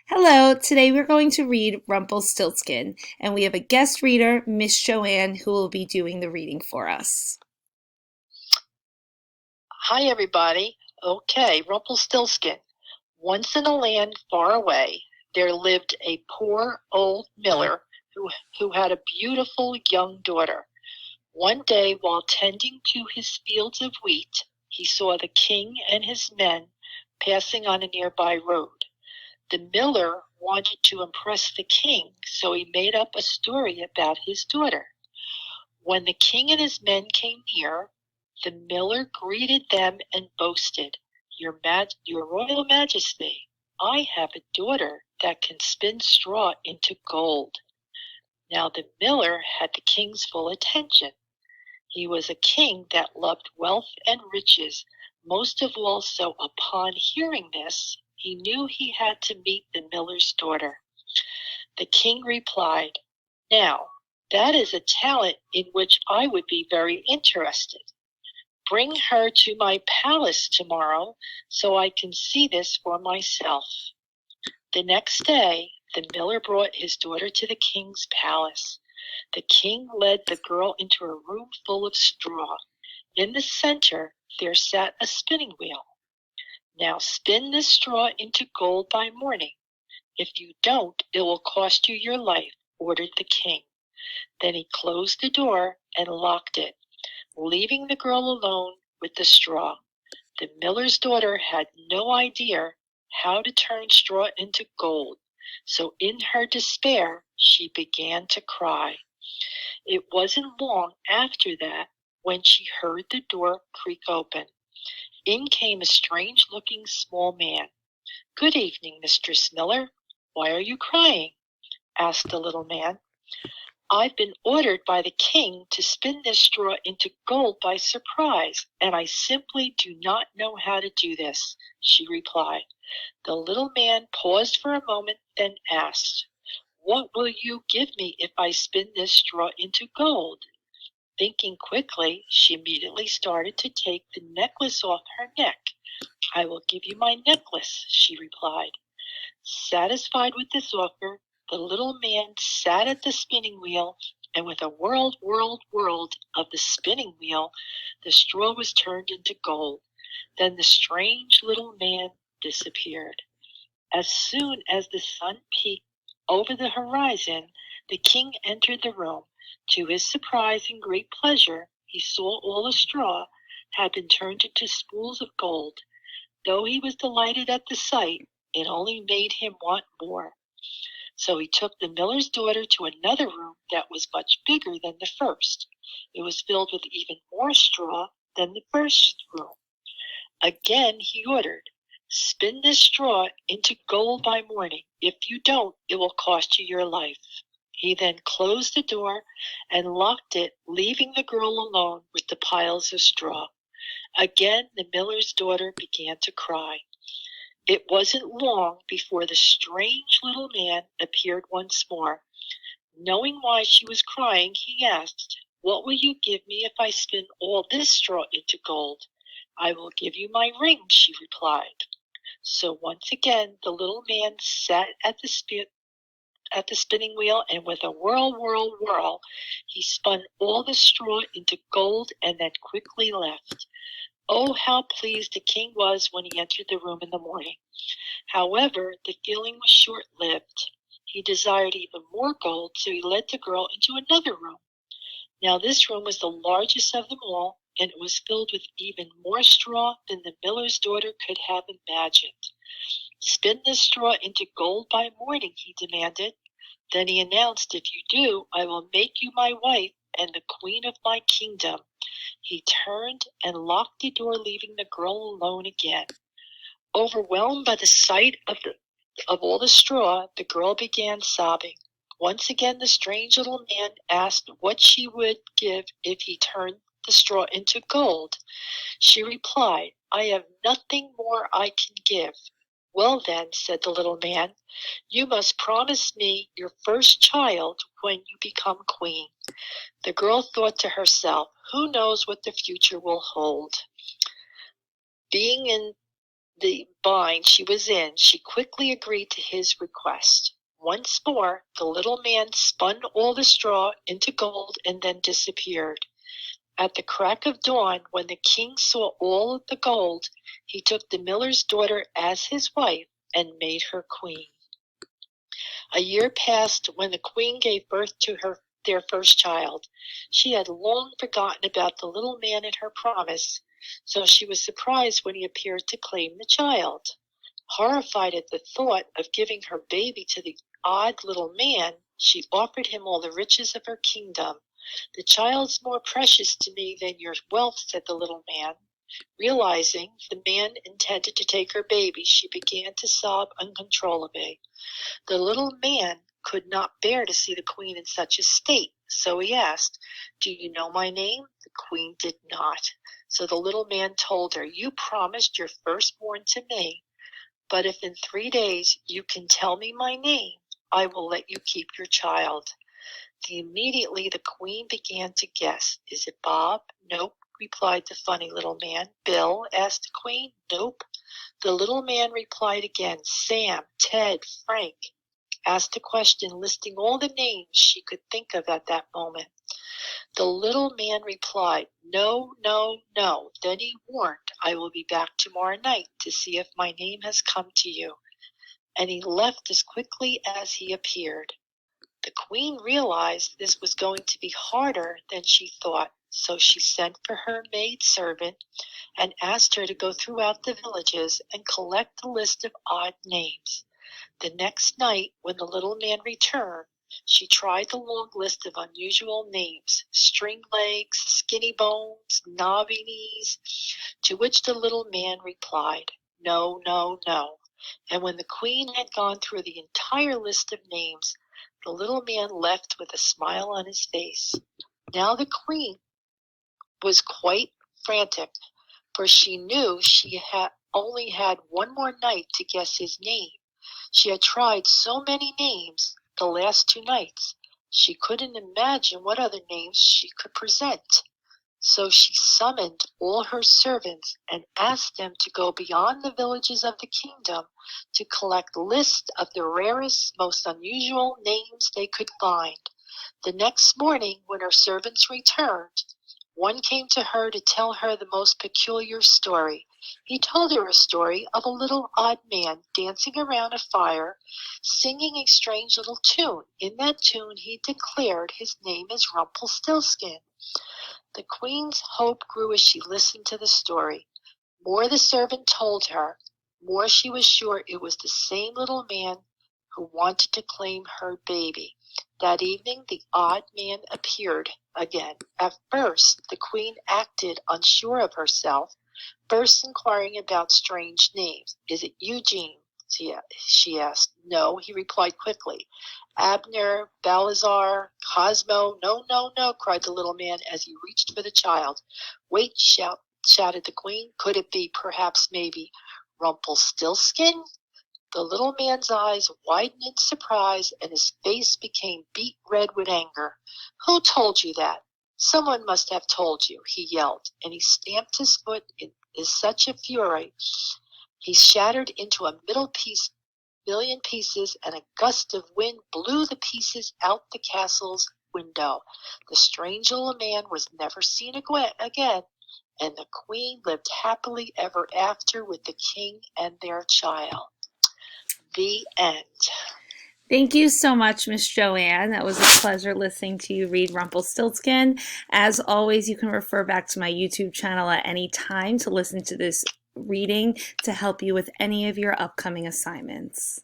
Hello, today we're going to read Rumpelstiltskin, and we have a guest reader, Miss Joanne, who will be doing the reading for us. Hi, everybody. Okay, Rumpelstiltskin. Once in a land far away, there lived a poor old miller who had a beautiful young daughter. One day, while tending to his fields of wheat, he saw the king and his men passing on a nearby road. The miller wanted to impress the king, so he made up a story about his daughter. When the king and his men came near, the miller greeted them and boasted, Your Royal Majesty, I have a daughter that can spin straw into gold." Now the miller had the king's full attention. He was a king that loved wealth and riches most of all, so upon hearing this, he knew he had to meet the miller's daughter. The king replied, "Now, that is a talent in which I would be very interested. Bring her to my palace tomorrow so I can see this for myself." The next day, the miller brought his daughter to the king's palace. The king led the girl into a room full of straw. In the center, there sat a spinning wheel. "Now spin this straw into gold by morning. If you don't, it will cost you your life," ordered the king. Then he closed the door and locked it, leaving the girl alone with the straw. The miller's daughter had no idea how to turn straw into gold, so in her despair, she began to cry. It wasn't long after that when she heard the door creak open. In came a strange-looking small man. "Good evening, Mistress Miller. Why are you crying?" asked the little man. "I've been ordered by the king to spin this straw into gold by surprise, and I simply do not know how to do this," she replied. The little man paused for a moment, then asked, "What will you give me if I spin this straw into gold?" Thinking quickly, she immediately started to take the necklace off her neck. "I will give you my necklace," she replied. Satisfied with this offer, the little man sat at the spinning wheel, and with a whirl of the spinning wheel, the straw was turned into gold. Then the strange little man disappeared. As soon as the sun peeked over the horizon, the king entered the room. To his surprise and great pleasure, he saw all the straw had been turned into spools of gold. Though he was delighted at the sight, it only made him want more. So he took the miller's daughter to another room that was much bigger than the first. It was filled with even more straw than the first room. Again he ordered, "Spin this straw into gold by morning. If you don't, it will cost you your life." He then closed the door and locked it, leaving the girl alone with the piles of straw. Again the miller's daughter began to cry. It wasn't long before the strange little man appeared once more. Knowing why she was crying, he asked, "What will you give me if I spin all this straw into gold?" "I will give you my ring," she replied. So once again the little man sat at the spinning wheel, and with a whirl, he spun all the straw into gold and then quickly left. Oh, how pleased the king was when he entered the room in the morning. However, the feeling was short-lived. He desired even more gold, so he led the girl into another room. Now this room was the largest of them all, and it was filled with even more straw than the miller's daughter could have imagined. "Spin this straw into gold by morning," he demanded. Then he announced, "If you do, I will make you my wife and the queen of my kingdom." He turned and locked the door, leaving the girl alone again. Overwhelmed by the sight of all the straw, the girl began sobbing. Once again the strange little man asked what she would give if he turned the straw into gold. She replied, "I have nothing more I can give." "Well then," said the little man, "you must promise me your first child when you become queen." The girl thought to herself, "Who knows what the future will hold?" Being in the bind she was in, she quickly agreed to his request. Once more, the little man spun all the straw into gold and then disappeared. At the crack of dawn, when the king saw all the gold, he took the miller's daughter as his wife and made her queen. A year passed when the queen gave birth to their first child. She had long forgotten about the little man and her promise, so she was surprised when he appeared to claim the child. Horrified at the thought of giving her baby to the odd little man, she offered him all the riches of her kingdom. "The child's more precious to me than your wealth," said the little man. Realizing the man intended to take her baby, she began to sob uncontrollably. The little man could not bear to see the queen in such a state, so he asked, "Do you know my name?" The queen did not. So the little man told her, "You promised your firstborn to me, but if in 3 days you can tell me my name, I will let you keep your child." Immediately the queen began to guess. "Is it Bob?" "Nope," replied the funny little man. "Bill?" asked the queen. "Nope." The little man replied again. "Sam, Ted, Frank?" Asked the question, listing all the names she could think of at that moment. The little man replied, "No, no, no." Then he warned, "I will be back tomorrow night to see if my name has come to you." And he left as quickly as he appeared. The queen realized this was going to be harder than she thought, so she sent for her maid servant and asked her to go throughout the villages and collect a list of odd names. The next night, when the little man returned, she tried the long list of unusual names: string legs, skinny bones, knobby knees, to which the little man replied, "No, no, no." And when the queen had gone through the entire list of names, the little man left with a smile on his face. Now the queen was quite frantic, for she knew she had only had one more night to guess his name. She had tried so many names the last 2 nights, she couldn't imagine what other names she could present. So she summoned all her servants and asked them to go beyond the villages of the kingdom to collect lists of the rarest, most unusual names they could find. The next morning, when her servants returned, one came to her to tell her the most peculiar story. He told her a story of a little odd man dancing around a fire, singing a strange little tune. In that tune he declared his name is Rumpelstiltskin. The queen's hope grew as she listened to the story. More the servant told her, more she was sure it was the same little man who wanted to claim her baby. That evening the odd man appeared again. At first the queen acted unsure of herself, first inquiring about strange names. "Is it Eugene?" she asked. "No," he replied quickly. "Abner, Balazar, Cosmo?" "No, no, no," cried the little man as he reached for the child. "Wait," shouted the queen. "Could it be, perhaps, maybe, Rumpelstiltskin?" The little man's eyes widened in surprise, and his face became beet red with anger. "Who told you that?" "Someone must have told you," he yelled, and he stamped his foot in such a fury he shattered into a million pieces, and a gust of wind blew the pieces out the castle's window. The strange little man was never seen again, and the queen lived happily ever after with the king and their child. The end. Thank you so much, Miss Joanne. That was a pleasure listening to you read Rumpelstiltskin. As always, you can refer back to my YouTube channel at any time to listen to this reading to help you with any of your upcoming assignments.